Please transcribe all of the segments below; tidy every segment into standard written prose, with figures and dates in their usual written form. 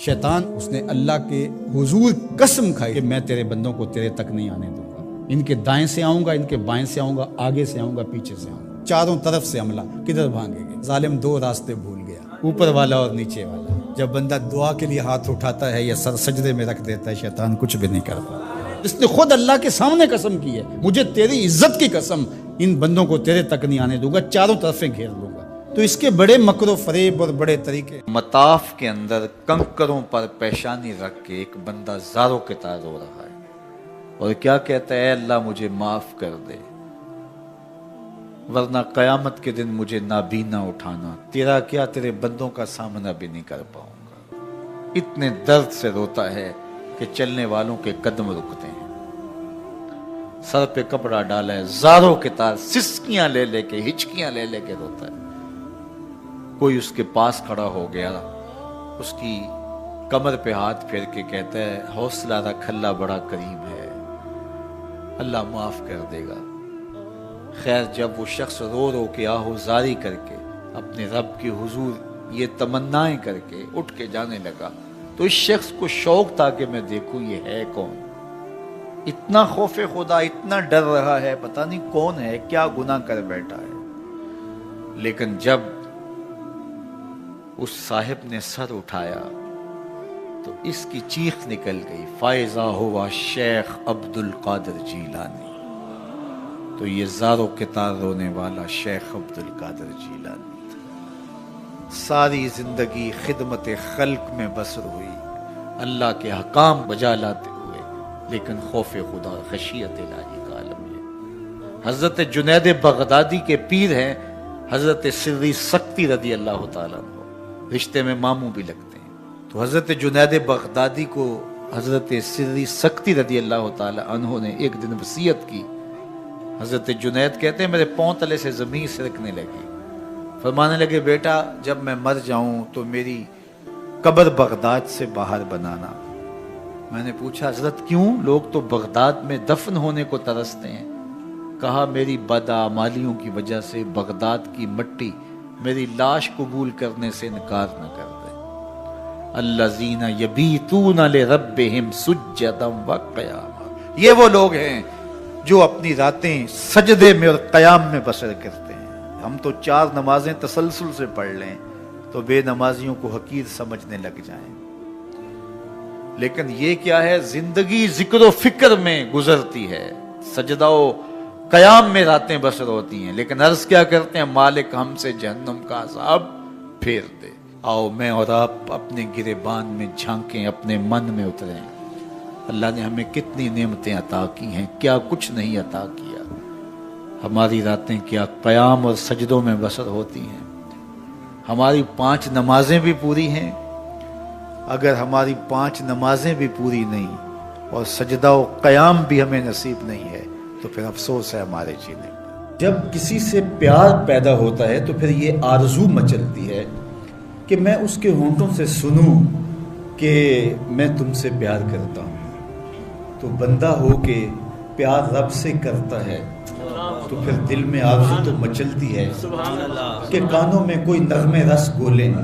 شیطان اس نے اللہ کے حضور قسم کھائی کہ میں تیرے بندوں کو تیرے تک نہیں آنے دوں گا، ان کے دائیں سے آؤں گا، ان کے بائیں سے آؤں گا، آگے سے آؤں گا، پیچھے سے آؤں گا، چاروں طرف سے حملہ۔ کدھر بھاگیں گے؟ ظالم دو راستے بھول گیا، اوپر والا اور نیچے والا۔ جب بندہ دعا کے لیے ہاتھ اٹھاتا ہے یا سر سجدے میں رکھ دیتا ہے، شیطان کچھ بھی نہیں کرتا۔ اس نے خود اللہ کے سامنے قسم کی ہے، مجھے تیری عزت کی قسم، ان بندوں کو تیرے تک نہیں آنے دوں گا، چاروں طرفیں گھیر لوں گا۔ تو اس کے بڑے مکر و فریب اور بڑے طریقے۔ مطاف کے اندر کنکروں پر پیشانی رکھ کے ایک بندہ زاروں کے تار رو رہا ہے اور کیا کہتا ہے، اے اللہ مجھے معاف کر دے، ورنہ قیامت کے دن مجھے نابینا اٹھانا، تیرا کیا تیرے بندوں کا سامنا بھی نہیں کر پاؤں گا۔ اتنے درد سے روتا ہے کہ چلنے والوں کے قدم رکتے ہیں۔ سر پہ کپڑا ڈالا ہے، زاروں کے تار، سسکیاں لے لے کے، ہچکیاں لے لے کے روتا ہے۔ کوئی اس کے پاس کھڑا ہو گیا، اس کی کمر پہ ہاتھ پھیر کے کہتا ہے، حوصلہ رکھ، اللہ بڑا کریم ہے، اللہ معاف کر دے گا۔ خیر جب وہ شخص رو رو کے آہوزاری کر کے اپنے رب کے حضور یہ تمنائیں کر کے اٹھ کے جانے لگا، تو اس شخص کو شوق تھا کہ میں دیکھوں یہ ہے کون۔ اتنا خوف خدا، اتنا ڈر رہا ہے، پتہ نہیں کون ہے، کیا گناہ کر بیٹھا ہے۔ لیکن جب اس صاحب نے سر اٹھایا تو اس کی چیخ نکل گئی، فائزہ ہوا شیخ عبد القادر جیلانی۔ تو یہ زاروں کے تار رونے والا شیخ عبد القادر جیلانی تھا۔ ساری زندگی خدمت خلق میں بسر ہوئی، اللہ کے حکام بجا لاتے ہوئے، لیکن خوف خدا، خشیت الہی کا عالم ہے۔ حضرت جنید بغدادی کے پیر ہیں حضرت سری سکتی رضی اللہ تعالیٰ عنہ، رشتے میں ماموں بھی لگتے ہیں۔ تو حضرت جنید بغدادی کو حضرت سری سکتی رضی اللہ تعالیٰ عنہ نے ایک دن وصیت کی۔ حضرت جنید کہتے ہیں میرے پاؤں تلے سے زمین سرکنے لگی، فرمانے لگے بیٹا جب میں مر جاؤں تو میری قبر بغداد سے باہر بنانا۔ میں نے پوچھا حضرت کیوں؟ لوگ تو بغداد میں دفن ہونے کو ترستے ہیں۔ کہا میری بدعمالیوں کی وجہ سے بغداد کی مٹی میری لاش قبول کرنے سے انکار نہ کر دے۔ الذین یبیتون لربہم سجدا وقیاما، یہ وہ لوگ ہیں جو اپنی راتیں سجدے میں اور قیام میں بسر کرتے ہیں۔ ہم تو 4 نمازیں تسلسل سے پڑھ لیں تو بے نمازیوں کو حقیر سمجھنے لگ جائیں، لیکن یہ کیا ہے، زندگی ذکر و فکر میں گزرتی ہے، سجدہ و قیام میں راتیں بسر ہوتی ہیں، لیکن عرض کیا کرتے ہیں، مالک ہم سے جہنم کا عذاب پھیر دے۔ آؤ میں اور آپ اپنے گریبان میں جھانکیں، اپنے من میں اتریں، اللہ نے ہمیں کتنی نعمتیں عطا کی ہیں، کیا کچھ نہیں عطا کیا۔ ہماری راتیں کیا قیام اور سجدوں میں بسر ہوتی ہیں۔ ہماری 5 نمازیں بھی پوری ہیں، اگر ہماری 5 نمازیں بھی پوری نہیں اور سجدہ و قیام بھی ہمیں نصیب نہیں ہے تو پھر افسوس ہے ہمارے جینے پر۔ جب کسی سے پیار پیدا ہوتا ہے تو پھر یہ آرزو مچلتی ہے کہ میں اس کے ہونٹوں سے سنوں کہ میں تم سے پیار کرتا ہوں۔ تو بندہ ہو کے پیار رب سے کرتا ہے تو پھر دل میں آرزو تو مچلتی ہے کہ کانوں میں کوئی نغمے رس گولیں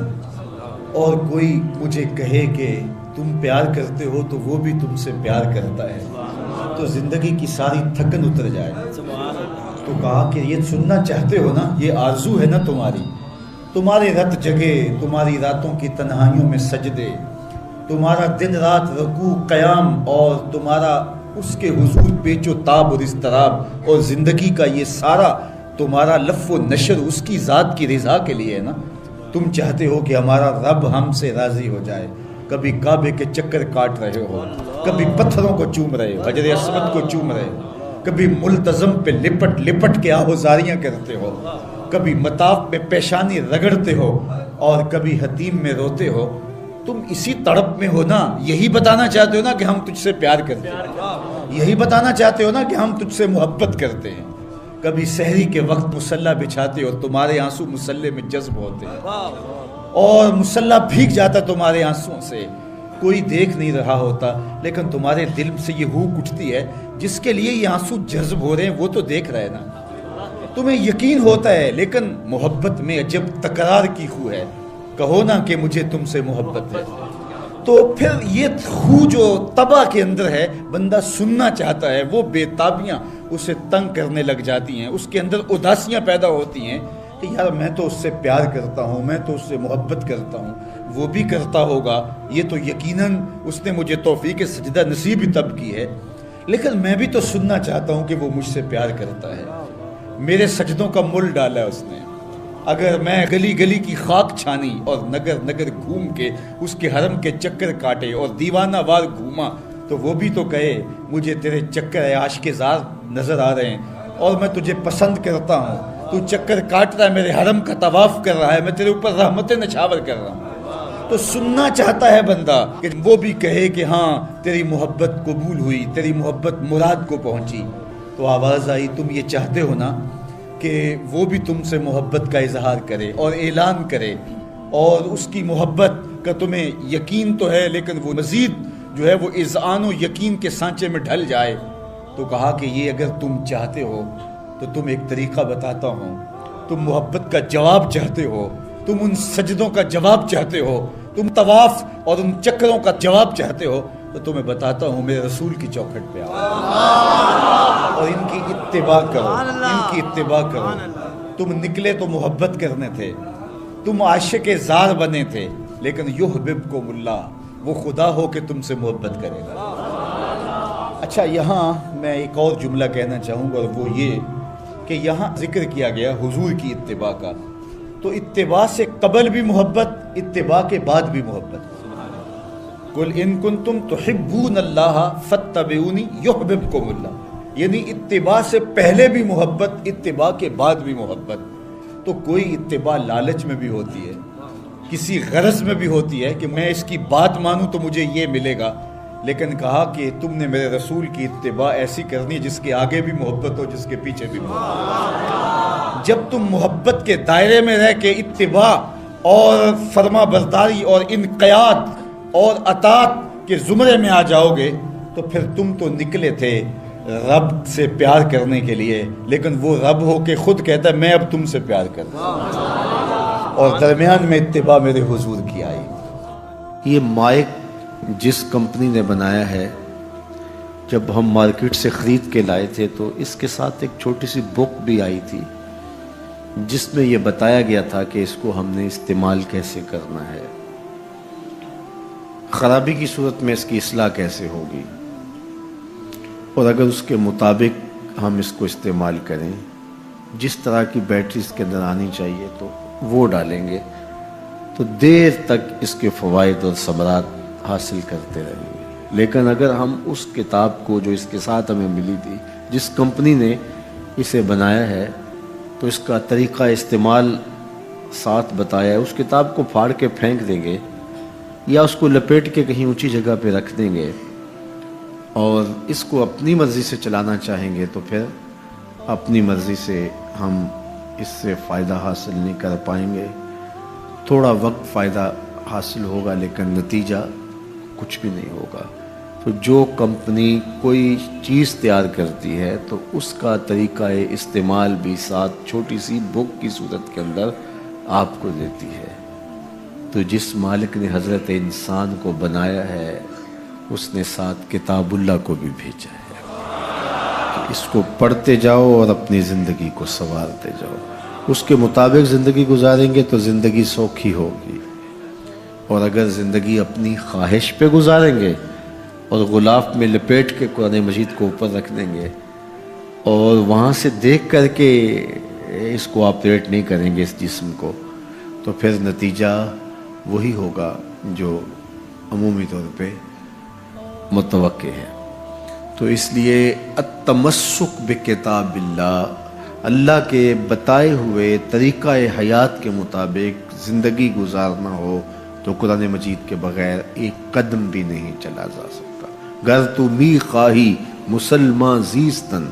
اور کوئی مجھے کہے کہ تم پیار کرتے ہو تو وہ بھی تم سے پیار کرتا ہے، تو زندگی کی ساری تھکن اتر جائے۔ تو کہا کہ یہ سننا چاہتے ہو نا، یہ آرزو ہے نا تمہاری، تمہارے رت جگے، تمہاری راتوں کی تنہائیوں میں سجدے، تمہارا دن رات رکوع قیام اور تمہارا اس کے حضور پیچ و تاب اور اضطراب، اور زندگی کا یہ سارا تمہارا لف و نشر اس کی ذات کی رضا کے لیے ہے نا۔ تم چاہتے ہو کہ ہمارا رب ہم سے راضی ہو جائے، کبھی کعبے کے چکر کاٹ رہے ہو، کبھی پتھروں کو چوم رہے ہو، حجر اسود کو چوم رہے ہو، کبھی ملتزم پہ لپٹ لپٹ کے آہوزاریاں کرتے ہو، کبھی مطاف میں پیشانی رگڑتے ہو اور کبھی حتیم میں روتے ہو۔ تم اسی تڑپ میں ہو نا، یہی بتانا چاہتے ہو نا کہ ہم تجھ سے پیار کرتے ہیں، یہی بتانا چاہتے ہو نا کہ ہم تجھ سے محبت کرتے ہیں۔ کبھی سحری کے وقت مصلی بچھاتے ہو، تمہارے آنسو مصلی میں جذب ہوتے ہیں اور مصلی بھیگ جاتا تمہارے آنسوؤں سے، کوئی دیکھ نہیں رہا ہوتا، لیکن تمہارے دل سے یہ ہوک اٹھتی ہے جس کے لیے یہ آنسو جذب ہو رہے ہیں وہ تو دیکھ رہے نا، تمہیں یقین ہوتا ہے، لیکن محبت میں عجب تکرار کی خو ہے، کہو نا کہ مجھے تم سے محبت ہے، تو پھر یہ خو جو طبع کے اندر ہے، بندہ سننا چاہتا ہے، وہ بے تابیاں اسے تنگ کرنے لگ جاتی ہیں، اس کے اندر اداسیاں پیدا ہوتی ہیں کہ یار میں تو اس سے پیار کرتا ہوں، میں تو اس سے محبت کرتا ہوں، وہ بھی کرتا ہوگا، یہ تو یقیناً اس نے مجھے توفیق سجدہ نصیب ہی تب کی ہے، لیکن میں بھی تو سننا چاہتا ہوں کہ وہ مجھ سے پیار کرتا ہے، میرے سجدوں کا مل ڈالا اس نے، اگر میں گلی گلی کی خاک چھانی اور نگر نگر گھوم کے اس کے حرم کے چکر کاٹے اور دیوانہ وار گھوما تو وہ بھی تو کہے مجھے تیرے چکر عاشق زار نظر آ رہے ہیں اور میں تجھے پسند کرتا ہوں، تو چکر کاٹ رہا ہے، میرے حرم کا طواف کر رہا ہے، میں تیرے اوپر رحمت نچھاور کر رہا ہوں، تو سننا چاہتا ہے بندہ کہ وہ بھی کہے کہ ہاں تیری محبت قبول ہوئی، تیری محبت مراد کو پہنچی۔ تو آواز آئی تم یہ چاہتے ہو نا کہ وہ بھی تم سے محبت کا اظہار کرے اور اعلان کرے اور اس کی محبت کا تمہیں یقین تو ہے لیکن وہ مزید جو ہے وہ اذعان و یقین کے سانچے میں ڈھل جائے، تو کہا کہ یہ اگر تم چاہتے ہو تو تم ایک طریقہ بتاتا ہوں، تم محبت کا جواب چاہتے ہو، تم ان سجدوں کا جواب چاہتے ہو، تم طواف اور ان چکروں کا جواب چاہتے ہو، تو تمہیں بتاتا ہوں میرے رسول کی چوکھٹ پہ آؤ اور ان کی اتباع کرو، ان کی اتباع کرو۔ تم نکلے تو محبت کرنے تھے، تم عاشق زار بنے تھے، لیکن یحببکم اللہ، وہ خدا ہو کہ تم سے محبت کرے گا۔ اچھا یہاں میں ایک اور جملہ کہنا چاہوں گا اور وہ یہ کہ یہاں ذکر کیا گیا حضور کی اتباع کا، تو اتباع سے قبل بھی محبت، اتباع کے بعد بھی محبت۔ قل ان کنتم تحبون اللہ فاتبعونی یحببکم اللہ، یعنی اتباع سے پہلے بھی محبت، اتباع کے بعد بھی محبت۔ تو کوئی اتباع لالچ میں بھی ہوتی ہے، کسی غرض میں بھی ہوتی ہے کہ میں اس کی بات مانوں تو مجھے یہ ملے گا، لیکن کہا کہ تم نے میرے رسول کی اتباع ایسی کرنی ہے جس کے آگے بھی محبت ہو، جس کے پیچھے بھی محبت۔ جب تم محبت کے دائرے میں رہ کے اتباع اور فرما برداری اور انقیاد اور اطاعت کے زمرے میں آ جاؤ گے تو پھر تم تو نکلے تھے رب سے پیار کرنے کے لیے، لیکن وہ رب ہو کے خود کہتا ہے میں اب تم سے پیار کرتا ہوں، اور درمیان میں اتباع میرے حضور کی آئی۔ یہ مائک جس کمپنی نے بنایا ہے، جب ہم مارکیٹ سے خرید کے لائے تھے تو اس کے ساتھ ایک چھوٹی سی بک بھی آئی تھی جس میں یہ بتایا گیا تھا کہ اس کو ہم نے استعمال کیسے کرنا ہے، خرابی کی صورت میں اس کی اصلاح کیسے ہوگی، اور اگر اس کے مطابق ہم اس کو استعمال کریں، جس طرح کی بیٹری اس کے اندر آنی چاہیے تو وہ ڈالیں گے تو دیر تک اس کے فوائد اور ثمرات حاصل کرتے رہیں گے۔ لیکن اگر ہم اس کتاب کو جو اس کے ساتھ ہمیں ملی تھی، جس کمپنی نے اسے بنایا ہے، تو اس کا طریقہ استعمال ساتھ بتایا ہے، اس کتاب کو پھاڑ کے پھینک دیں گے یا اس کو لپیٹ کے کہیں اونچی جگہ پہ رکھ دیں گے اور اس کو اپنی مرضی سے چلانا چاہیں گے تو پھر اپنی مرضی سے ہم اس سے فائدہ حاصل نہیں کر پائیں گے۔ تھوڑا وقت فائدہ حاصل ہوگا لیکن نتیجہ کچھ بھی نہیں ہوگا۔ تو جو کمپنی کوئی چیز تیار کرتی ہے تو اس کا طریقہ استعمال بھی ساتھ چھوٹی سی بک کی صورت کے اندر آپ کو دیتی ہے۔ تو جس مالک نے حضرت انسان کو بنایا ہے اس نے ساتھ کتاب اللہ کو بھی بھیجا ہے کہ اس کو پڑھتے جاؤ اور اپنی زندگی کو سنوارتے جاؤ، اس کے مطابق زندگی گزاریں گے تو زندگی سوکھی ہوگی، اور اگر زندگی اپنی خواہش پہ گزاریں گے اور غلاف میں لپیٹ کے قرآن مجید کو اوپر رکھ دیں گے اور وہاں سے دیکھ کر کے اس کو آپریٹ نہیں کریں گے اس جسم کو، تو پھر نتیجہ وہی ہوگا جو عمومی طور پہ متوقع ہے۔ تو اس لیے التمسک بکتاب اللہ، اللہ کے بتائے ہوئے طریقہ حیات کے مطابق زندگی گزارنا ہو تو قرآن مجید کے بغیر ایک قدم بھی نہیں چلا جا سکتا۔ گر تو می خواہی مسلمان زیستن،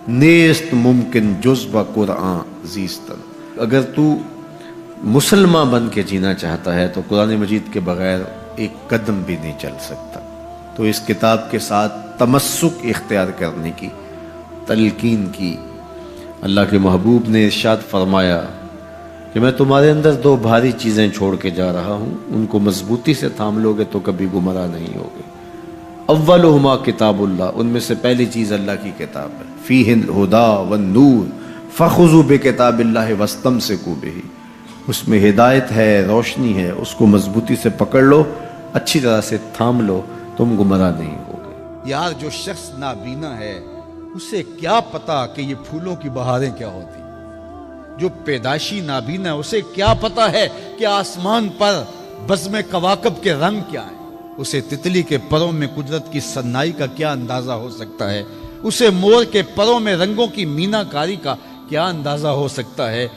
نیست ممکن جز با قرآن زیستن، اگر تو مسلمان بن کے جینا چاہتا ہے تو قرآن مجید کے بغیر ایک قدم بھی نہیں چل سکتا۔ تو اس کتاب کے ساتھ تمسک اختیار کرنے کی تلقین کی۔ اللہ کے محبوب نے ارشاد فرمایا کہ میں تمہارے اندر دو بھاری چیزیں چھوڑ کے جا رہا ہوں، ان کو مضبوطی سے تھام لوگے تو کبھی گمراہ نہیں ہوگے۔ اولہما کتاب اللہ، ان میں سے پہلی چیز اللہ کی کتاب ہے، فیہ الہدی والنور فخذوا بکتاب اللہ واستمسکوا بہ، اس میں ہدایت ہے، روشنی ہے، اس کو مضبوطی سے پکڑ لو، اچھی طرح سے تھام لو، تم گمراہ نہیں ہوگے۔ یار جو شخص نابینا ہے اسے کیا پتا کہ یہ پھولوں کی بہاریں کیا ہوتی، جو پیدائشی نابینا ہے اسے کیا پتا ہے کہ آسمان پر بزم کواکب کے رنگ کیا ہیں، اسے تتلی کے پروں میں قدرت کی سنائی کا کیا اندازہ ہو سکتا ہے، اسے مور کے پروں میں رنگوں کی مینا کاری کا کیا اندازہ ہو سکتا ہے،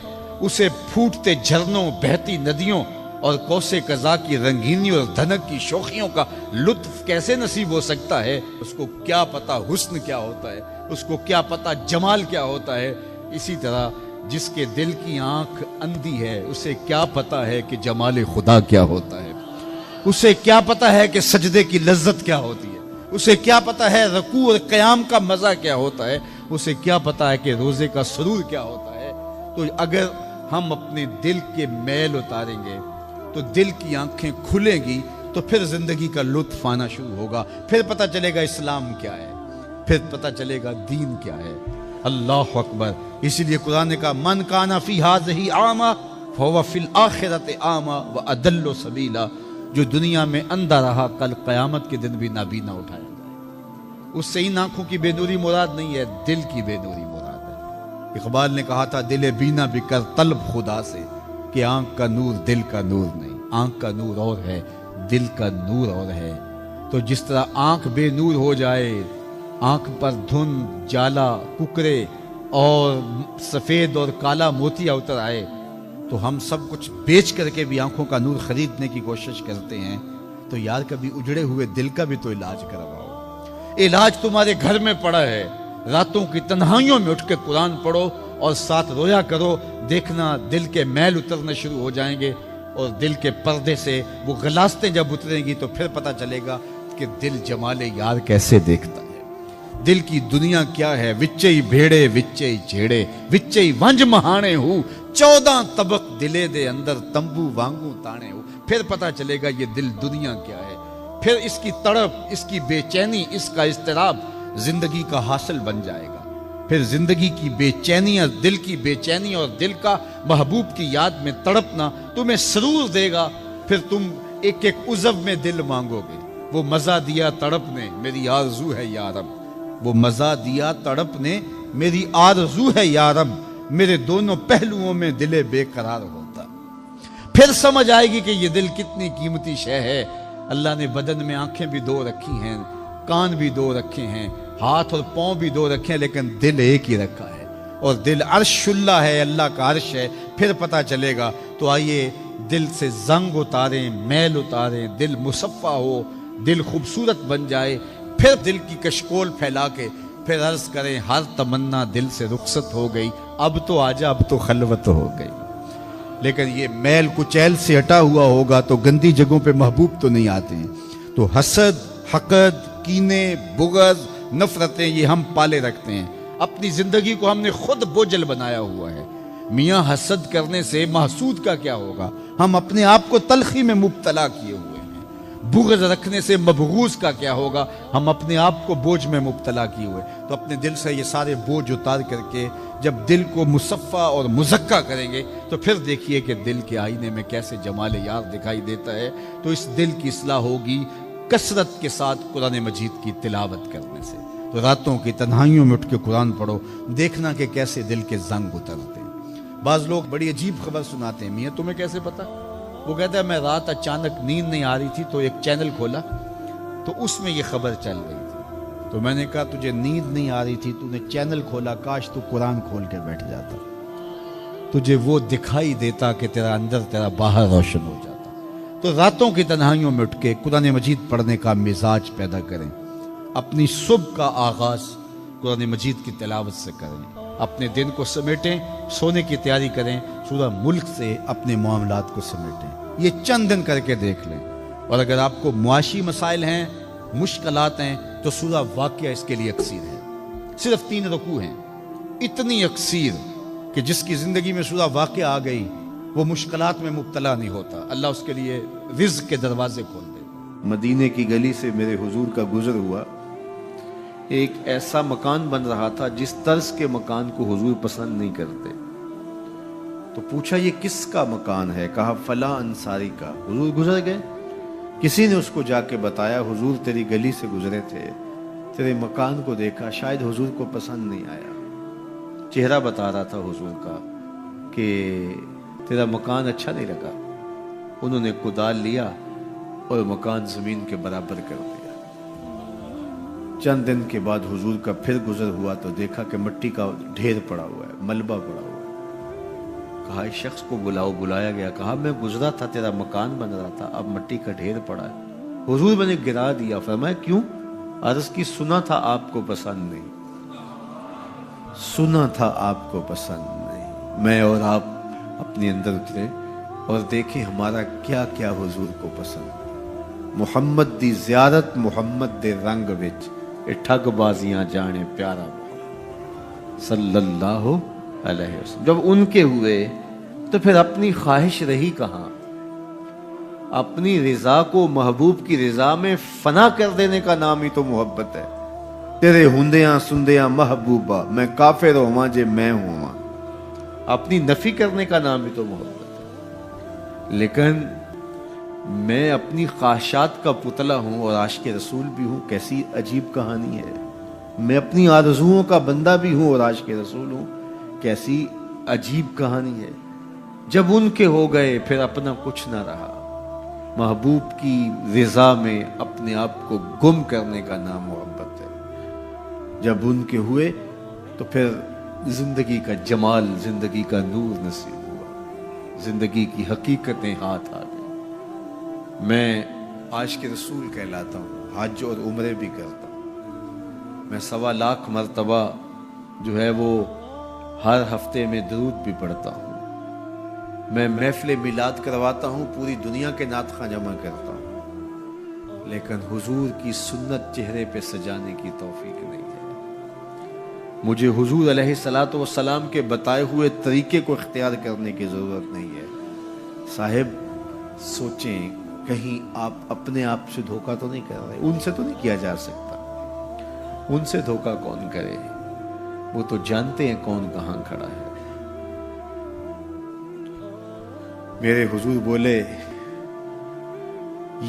اسے پھوٹتے جھرنوں، بہتی ندیوں اور کوسے قضا کی رنگینی اور دھنک کی شوخیوں کا لطف کیسے نصیب ہو سکتا ہے، اس کو کیا پتا حسن کیا ہوتا ہے، اس کو کیا پتا جمال کیا ہوتا ہے۔ اسی طرح جس کے دل کی آنکھ اندھی ہے اسے کیا پتا ہے کہ جمال خدا کیا ہوتا ہے، اسے کیا پتا ہے کہ سجدے کی لذت کیا ہوتی ہے، اسے کیا پتا ہے رکوع اور قیام کا مزہ کیا ہوتا ہے، اسے کیا پتا ہے کہ روزے کا سرور کیا ہوتا ہے۔ تو اگر ہم اپنے دل کے میل اتاریں گے تو دل کی آنکھیں کھلیں گی تو پھر زندگی کا لطف آنا شروع ہوگا، پھر پتہ چلے گا اسلام کیا ہے، پھر پتہ چلے گا دین کیا ہے۔ اللہ اکبر۔ اسی لیے قرآن نے کہا من کان فی ہذہ اعمی فہو فی الآخرۃ اعمی واضل سبیلا، جو دنیا میں اندھا رہا کل قیامت کے دن بھی نابینا اٹھایا جائے۔ اس سے ان آنکھوں کی بے نوری مراد نہیں ہے، دل کی بے نوری مراد ہے۔ اقبال نے کہا تھا دل بینا بھی کر طلب خدا سے، کہ آنکھ کا نور دل کا نور نہیں، آنکھ کا نور اور ہے، دل کا نور اور ہے۔ تو جس طرح آنکھ بے نور ہو جائے، آنکھ پر دھند، جالا، ککرے اور سفید اور کالا موتیا اتر آئے، تو ہم سب کچھ بیچ کر کے بھی آنکھوں کا نور خریدنے کی کوشش کرتے ہیں۔ تو یار کبھی اجڑے ہوئے دل کا بھی تو علاج کرواؤ۔ علاج تمہارے گھر میں پڑا ہے، راتوں کی تنہائیوں میں اٹھ کے قرآن پڑھو اور ساتھ رویا کرو، دیکھنا دل کے میل اترنے شروع ہو جائیں گے، اور دل کے پردے سے وہ غلاستیں جب اتریں گی تو پھر پتہ چلے گا کہ دل جمال یار کیسے دیکھتا ہے، دل کی دنیا کیا ہے۔ وچے بھیڑے وچے جھیڑے وچے ونج مہانے ہو، 14 طبق دلے دے اندر تمبو وانگو تانے ہو، پھر پتہ چلے گا یہ دل دنیا کیا ہے۔ پھر اس کی تڑپ، اس کی بے چینی، اس کا اضطراب زندگی کا حاصل بن جائے گا۔ پھر زندگی کی بے چینیاں، دل کی بے چینی اور دل کا محبوب کی یاد میں تڑپنا تمہیں سرور دے گا۔ پھر تم ایک ایک عضو میں دل مانگو گے۔ وہ مزہ دیا تڑپ نے میری آرزو ہے یا رب، وہ مزہ دیا تڑپ نے میری آرزو ہے یا رب، میرے دونوں پہلوؤں میں دل بے قرار ہوتا۔ پھر سمجھ آئے گی کہ یہ دل کتنی قیمتی شے ہے۔ اللہ نے بدن میں آنکھیں بھی دو رکھی ہیں، کان بھی دو رکھے ہیں، ہاتھ اور پاؤں بھی دو رکھے ہیں، لیکن دل ایک ہی رکھا ہے، اور دل عرش اللہ ہے، اللہ کا عرش ہے۔ پھر پتہ چلے گا۔ تو آئیے دل سے زنگ اتاریں، میل اتاریں، دل مصفا ہو، دل خوبصورت بن جائے، پھر دل کی کشکول پھیلا کے پھر عرض کریں ہر تمنا دل سے رخصت ہو گئی، اب تو آجا، اب تو خلوت ہو گئی۔ لیکن یہ میل کچیل سے ہٹا ہوا ہوگا تو گندی جگہوں پہ محبوب تو نہیں آتے ہیں۔ تو حسد، حقد، کینے، بغض، نفرتیں یہ ہم پالے رکھتے ہیں۔ اپنی زندگی کو ہم نے خود بوجھل بنایا ہوا ہے۔ میاں حسد کرنے سے محسود کا کیا ہوگا؟ ہم اپنے آپ کو تلخی میں مبتلا کیے ہوئے ہیں۔ بغض رکھنے سے مبغوض کا کیا ہوگا؟ ہم اپنے آپ کو بوجھ میں مبتلا کیے ہوئے۔ تو اپنے دل سے یہ سارے بوجھ اتار کر کے جب دل کو مصفا اور مزکا کریں گے تو پھر دیکھیے کہ دل کے آئینے میں کیسے جمال یار دکھائی دیتا ہے۔ تو اس دل کی اصلاح ہوگی کثرت کے ساتھ قرآن مجید کی تلاوت کرنے سے۔ تو راتوں کی تنہائیوں میں اٹھ کے قرآن پڑھو، دیکھنا کہ کیسے دل کے زنگ اترتے ہیں۔ بعض لوگ بڑی عجیب خبر سناتے ہیں، میاں تمہیں کیسے پتا؟ وہ کہتا ہے میں رات اچانک نیند نہیں آ رہی تھی تو ایک چینل کھولا تو اس میں یہ خبر چل رہی تھی۔ تو میں نے کہا تجھے نیند نہیں آ رہی تھی، تو نے چینل کھولا، کاش تو قرآن کھول کے بیٹھ جاتا، تجھے وہ دکھائی دیتا کہ تیرا اندر تیرا باہر روشن ہو جاتا۔ تو راتوں کی تنہائیوں میں اٹھ کے قرآن مجید پڑھنے کا مزاج پیدا کریں، اپنی صبح کا آغاز قرآن مجید کی تلاوت سے کریں، اپنے دن کو سمیٹیں، سونے کی تیاری کریں، سورہ ملک سے اپنے معاملات کو سمیٹیں۔ یہ چند دن کر کے دیکھ لیں۔ اور اگر آپ کو معاشی مسائل ہیں، مشکلات ہیں، تو سورہ واقعہ اس کے لیے اکسیر ہے۔ صرف 3 رکوع ہیں، اتنی اکسیر کہ جس کی زندگی میں سورہ واقعہ آ گئی وہ مشکلات میں مبتلا نہیں ہوتا، اللہ اس کے لیے رزق کے دروازے کھول دے۔ مدینے کی گلی سے میرے حضور کا گزر ہوا، ایک ایسا مکان بن رہا تھا جس طرز کے مکان کو حضور پسند نہیں کرتے، تو پوچھا یہ کس کا مکان ہے؟ کہا فلاں انصاری کا۔ حضور گزر گئے، کسی نے اس کو جا کے بتایا حضور تیری گلی سے گزرے تھے، تیرے مکان کو دیکھا، شاید حضور کو پسند نہیں آیا۔ چہرہ بتا رہا تھا حضور کا کہ تیرا مکان اچھا نہیں لگا۔ انہوں نے کدال لیا اور مکان زمین کے برابر کر دیا۔ چند دن کے بعد حضور کا پھر گزر ہوا تو دیکھا کہ مٹی کا ڈھیر پڑا ہوا ہے، ملبہ پڑا ہوا ہے۔ کہا اس شخص کو بلاؤ، بلایا گیا، کہا میں گزرا تھا، تیرا مکان بن رہا تھا، اب مٹی کا ڈھیر پڑا ہے۔ حضور میں نے گرا دیا۔ فرمایا کیوں؟ عرض کی سنا تھا آپ کو پسند نہیں، سنا تھا آپ کو پسند نہیں۔ میں اور آپ اپنے اندر اترے اور دیکھیں ہمارا کیا کیا حضور کو پسند۔ محمد دی زیارت محمد دے رنگ وچ اے ٹھگ بازیاں جانے پیارا محمد صلی اللہ علیہ وسلم۔ جب ان کے ہوئے تو پھر اپنی خواہش رہی کہاں؟ اپنی رضا کو محبوب کی رضا میں فنا کر دینے کا نام ہی تو محبت ہے۔ تیرے ہندیاں سندیاں محبوبہ میں کافر ہواں جے میں ہواں، اپنی نفی کرنے کا نام ہی تو محبت ہے۔ لیکن میں اپنی خواہشات کا پتلا ہوں اور عاشق رسول بھی ہوں، کیسی عجیب کہانی ہے۔ میں اپنی آرزوؤں کا بندہ بھی ہوں اور عاشق رسول ہوں، کیسی عجیب کہانی ہے۔ جب ان کے ہو گئے پھر اپنا کچھ نہ رہا۔ محبوب کی رضا میں اپنے آپ کو گم کرنے کا نام محبت ہے۔ جب ان کے ہوئے تو پھر زندگی کا جمال، زندگی کا نور نصیب ہوا، زندگی کی حقیقتیں ہاتھ آ گئی۔ میں عاشق رسول کہلاتا ہوں، حج اور عمرے بھی کرتا ہوں۔ میں 1.25 لاکھ مرتبہ جو ہے وہ ہر ہفتے میں درود بھی پڑھتا ہوں۔ میں محفل میلاد کرواتا ہوں، پوری دنیا کے نعت خواں جمع کرتا ہوں، لیکن حضور کی سنت چہرے پہ سجانے کی توفیق نہیں ہے۔ مجھے حضور علیہ الصلوۃ والسلام کے بتائے ہوئے طریقے کو اختیار کرنے کی ضرورت نہیں ہے۔ صاحب سوچیں کہیں آپ اپنے آپ سے دھوکہ تو نہیں کر رہے؟ ان سے تو نہیں کیا جا سکتا، ان سے دھوکہ کون کرے؟ وہ تو جانتے ہیں کون کہاں کھڑا ہے۔ میرے حضور بولے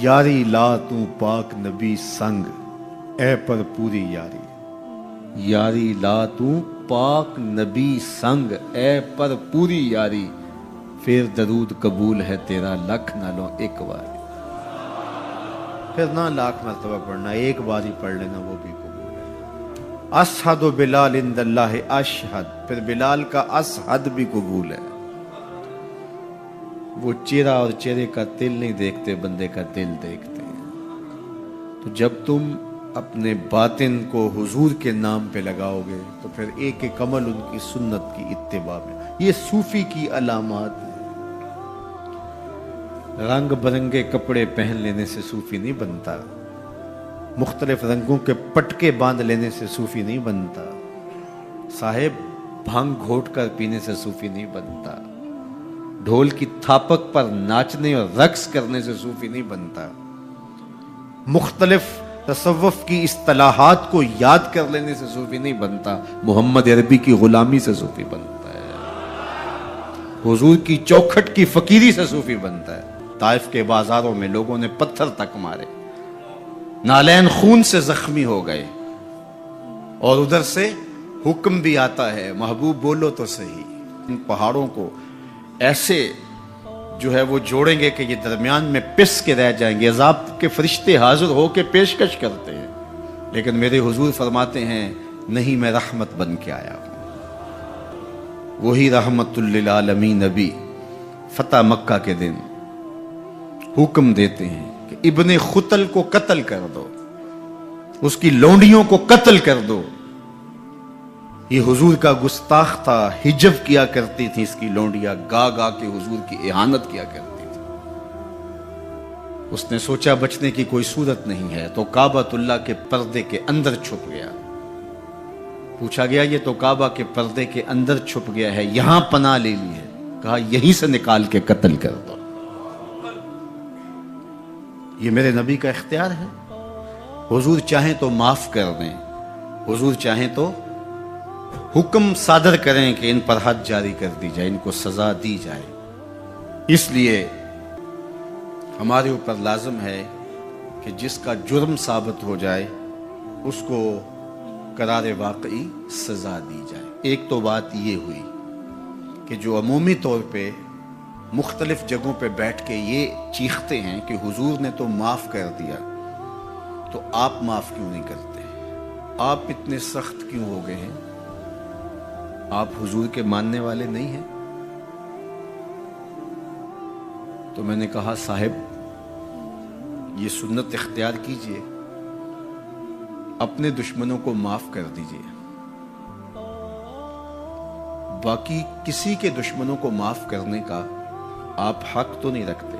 یاری لا تو پاک نبی سنگ اے پر پوری یاری، یاری لا تو پاک نبی سنگ اے پر پوری یاری، پھر درود قبول ہے تیرا لکھ نہ لو ایک بار۔ پھر نہ لاکھ مرتبہ پڑھنا، ایک بار ہی پڑھ لینا وہ بھی قبول ہے۔ اشہد بلال عند اللہ اشہد، پھر بلال کا اشہد بھی قبول ہے۔ وہ چہرہ اور چہرے کا دل نہیں دیکھتے، بندے کا دل دیکھتے ہیں۔ تو جب تم اپنے باطن کو حضور کے نام پہ لگاؤ گے تو پھر ایک ایک عمل ان کی سنت کی اتباع میں۔ یہ صوفی کی علامات ہیں۔ رنگ برنگے کپڑے پہن لینے سے صوفی نہیں بنتا، مختلف رنگوں کے پٹکے باندھ لینے سے صوفی نہیں بنتا، صاحب بھنگ گھوٹ کر پینے سے صوفی نہیں بنتا، ڈھول کی تھاپک پر ناچنے اور رقص کرنے سے صوفی نہیں بنتا، مختلف تصوف کی اصطلاحات کو یاد کر لینے سے صوفی نہیں بنتا، محمد عربی کی غلامی سے صوفی بنتا ہے، حضور کی چوکھٹ کی فقیری سے صوفی بنتا ہے۔ طائف کے بازاروں میں لوگوں نے پتھر تک مارے، نالین خون سے زخمی ہو گئے، اور ادھر سے حکم بھی آتا ہے محبوب بولو تو صحیح۔ ان پہاڑوں کو ایسے جو ہے وہ جوڑیں گے کہ یہ درمیان میں پس کے رہ جائیں گے، عذاب کے فرشتے حاضر ہو کے پیشکش کرتے ہیں، لیکن میرے حضور فرماتے ہیں نہیں، میں رحمت بن کے آیا ہوں۔ وہی رحمت للعالمین نبی فتح مکہ کے دن حکم دیتے ہیں کہ ابن خطل کو قتل کر دو، اس کی لونڈیوں کو قتل کر دو۔ یہ حضور کا گستاخ تھا، ہجو کیا کرتی تھی اس کی لونڈیاں، گا گا کے حضور کی اہانت کیا کرتی تھی۔ اس نے سوچا بچنے کی کوئی صورت نہیں ہے تو کعبۃ اللہ کے پردے کے اندر چھپ گیا۔ پوچھا گیا یہ تو کعبہ کے پردے کے اندر چھپ گیا ہے، یہاں پناہ لے لی ہے؟ کہا یہیں سے نکال کے قتل کر دو. یہ میرے نبی کا اختیار ہے. حضور چاہیں تو معاف کر دیں, حضور چاہیں تو حکم صادر کریں کہ ان پر حد جاری کر دی جائے, ان کو سزا دی جائے. اس لیے ہمارے اوپر لازم ہے کہ جس کا جرم ثابت ہو جائے اس کو قرار واقعی سزا دی جائے. ایک تو بات یہ ہوئی کہ جو عمومی طور پہ مختلف جگہوں پہ بیٹھ کے یہ چیختے ہیں کہ حضور نے تو معاف کر دیا, تو آپ معاف کیوں نہیں کرتے؟ آپ اتنے سخت کیوں ہو گئے ہیں؟ آپ حضور کے ماننے والے نہیں ہیں؟ تو میں نے کہا صاحب یہ سنت اختیار کیجئے, اپنے دشمنوں کو معاف کر دیجئے, باقی کسی کے دشمنوں کو معاف کرنے کا آپ حق تو نہیں رکھتے.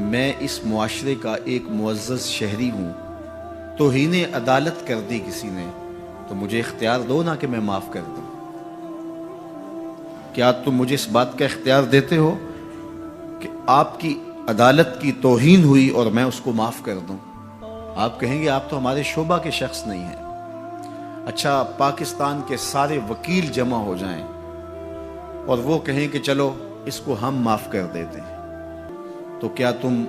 میں اس معاشرے کا ایک معزز شہری ہوں, توہین عدالت کر دی کسی نے تو مجھے اختیار دو نا کہ میں معاف کر دوں. کیا تم مجھے اس بات کا اختیار دیتے ہو کہ آپ کی عدالت کی توہین ہوئی اور میں اس کو معاف کر دوں؟ آپ کہیں گے آپ تو ہمارے شعبہ کے شخص نہیں ہیں. اچھا پاکستان کے سارے وکیل جمع ہو جائیں اور وہ کہیں کہ چلو اس کو ہم معاف کر دیتے ہیں, تو کیا تم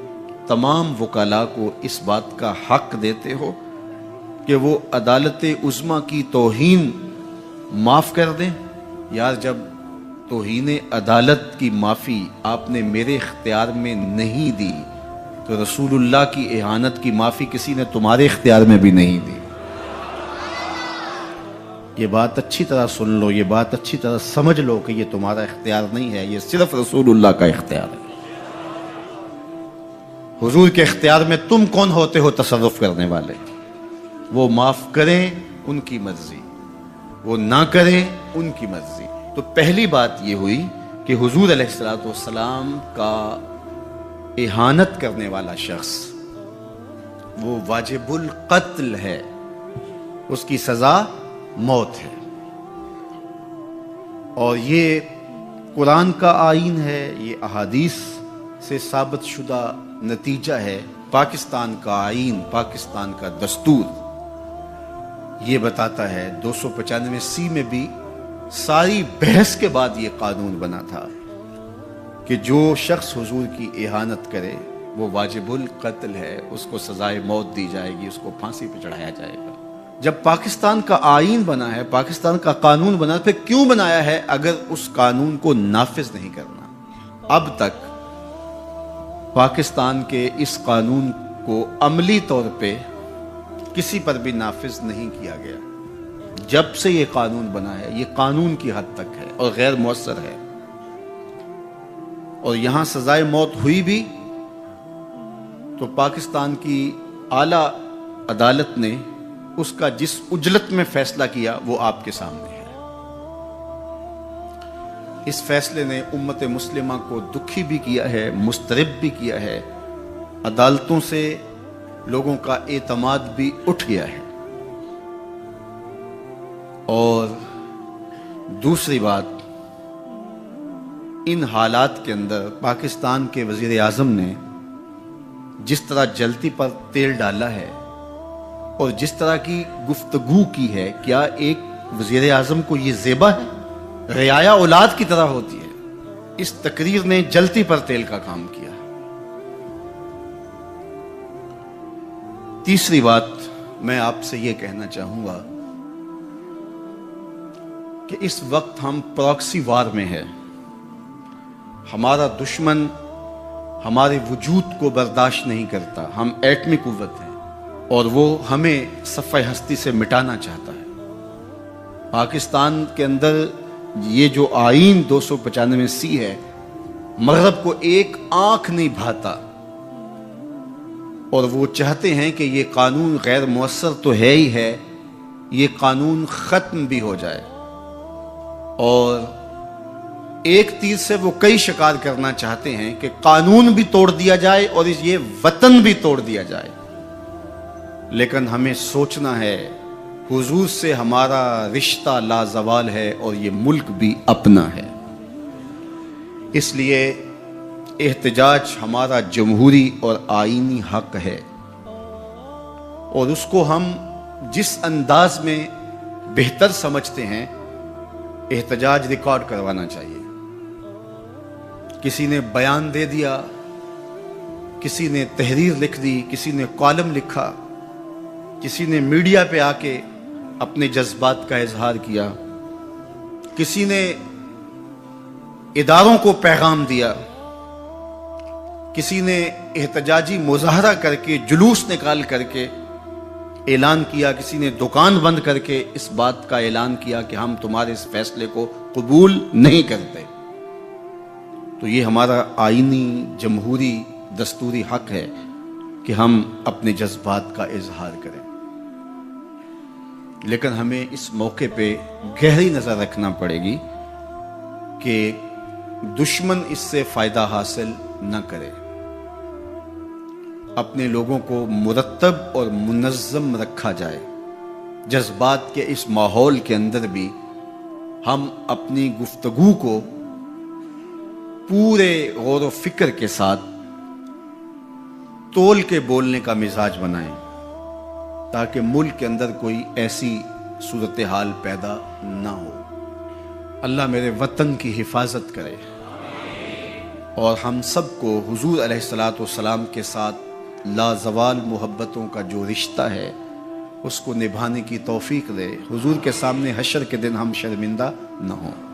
تمام وکلاء کو اس بات کا حق دیتے ہو کہ وہ عدالت عظمیٰ کی توہین معاف کر دیں؟ یار جب توہین عدالت کی معافی آپ نے میرے اختیار میں نہیں دی تو رسول اللہ کی اہانت کی معافی کسی نے تمہارے اختیار میں بھی نہیں دی. یہ بات اچھی طرح سن لو, یہ بات اچھی طرح سمجھ لو کہ یہ تمہارا اختیار نہیں ہے, یہ صرف رسول اللہ کا اختیار ہے. حضور کے اختیار میں تم کون ہوتے ہو تصرف کرنے والے؟ وہ معاف کریں ان کی مرضی, وہ نہ کریں ان کی مرضی. تو پہلی بات یہ ہوئی کہ حضور علیہ السلام کا اہانت کرنے والا شخص وہ واجب القتل ہے, اس کی سزا موت ہے. اور یہ قرآن کا آئین ہے, یہ احادیث سے ثابت شدہ نتیجہ ہے. پاکستان کا آئین, پاکستان کا دستور یہ بتاتا ہے, 295C میں بھی ساری بحث کے بعد یہ قانون بنا تھا کہ جو شخص حضور کی اہانت کرے وہ واجب القتل ہے, اس کو سزائے موت دی جائے گی, اس کو پھانسی پہ چڑھایا جائے گا. جب پاکستان کا آئین بنا ہے, پاکستان کا قانون بنا, پھر کیوں بنایا ہے اگر اس قانون کو نافذ نہیں کرنا؟ اب تک پاکستان کے اس قانون کو عملی طور پہ کسی پر بھی نافذ نہیں کیا گیا. جب سے یہ قانون بنا ہے یہ قانون کی حد تک ہے اور غیر مؤثر ہے. اور یہاں سزائے موت ہوئی بھی تو پاکستان کی اعلیٰ عدالت نے اس کا جس اجلت میں فیصلہ کیا وہ آپ کے سامنے ہے. اس فیصلے نے امت مسلمہ کو دکھی بھی کیا ہے, مضطرب بھی کیا ہے, عدالتوں سے لوگوں کا اعتماد بھی اٹھ گیا ہے. اور دوسری بات, ان حالات کے اندر پاکستان کے وزیر اعظم نے جس طرح جلتی پر تیل ڈالا ہے اور جس طرح کی گفتگو کی ہے, کیا ایک وزیر اعظم کو یہ زیبا ہے؟ رعایا اولاد کی طرح ہوتی ہے. اس تقریر نے جلتی پر تیل کا کام کیا. تیسری بات میں آپ سے یہ کہنا چاہوں گا کہ اس وقت ہم پراکسی وار میں ہیں. ہمارا دشمن ہمارے وجود کو برداشت نہیں کرتا. ہم ایٹمی قوت ہیں اور وہ ہمیں صفحہ ہستی سے مٹانا چاہتا ہے. پاکستان کے اندر یہ جو آئین 295C ہے, مغرب کو ایک آنکھ نہیں بھاتا اور وہ چاہتے ہیں کہ یہ قانون غیر مؤثر تو ہے ہی ہے, یہ قانون ختم بھی ہو جائے. اور ایک تیر سے وہ کئی شکار کرنا چاہتے ہیں کہ قانون بھی توڑ دیا جائے اور یہ وطن بھی توڑ دیا جائے. لیکن ہمیں سوچنا ہے حضور سے ہمارا رشتہ لازوال ہے اور یہ ملک بھی اپنا ہے. اس لیے احتجاج ہمارا جمہوری اور آئینی حق ہے، اور اس کو ہم جس انداز میں بہتر سمجھتے ہیں احتجاج ریکارڈ کروانا چاہیے۔ کسی نے بیان دے دیا، کسی نے تحریر لکھ دی، کسی نے کالم لکھا، کسی نے میڈیا پہ آ کے اپنے جذبات کا اظہار کیا، کسی نے اداروں کو پیغام دیا، کسی نے احتجاجی مظاہرہ کر کے جلوس نکال کر کے اعلان کیا، کسی نے دکان بند کر کے اس بات کا اعلان کیا کہ ہم تمہارے اس فیصلے کو قبول نہیں کرتے۔ تو یہ ہمارا آئینی جمہوری دستوری حق ہے کہ ہم اپنے جذبات کا اظہار کریں، لیکن ہمیں اس موقع پہ گہری نظر رکھنا پڑے گی کہ دشمن اس سے فائدہ حاصل نہ کرے۔ اپنے لوگوں کو مرتب اور منظم رکھا جائے۔ جذبات کے اس ماحول کے اندر بھی ہم اپنی گفتگو کو پورے غور و فکر کے ساتھ تول کے بولنے کا مزاج بنائیں، تاکہ ملک کے اندر کوئی ایسی صورتحال پیدا نہ ہو۔ اللہ میرے وطن کی حفاظت کرے اور ہم سب کو حضور علیہ الصلوۃ والسلام کے ساتھ لازوال محبتوں کا جو رشتہ ہے اس کو نبھانے کی توفیق دے، حضور کے سامنے حشر کے دن ہم شرمندہ نہ ہوں۔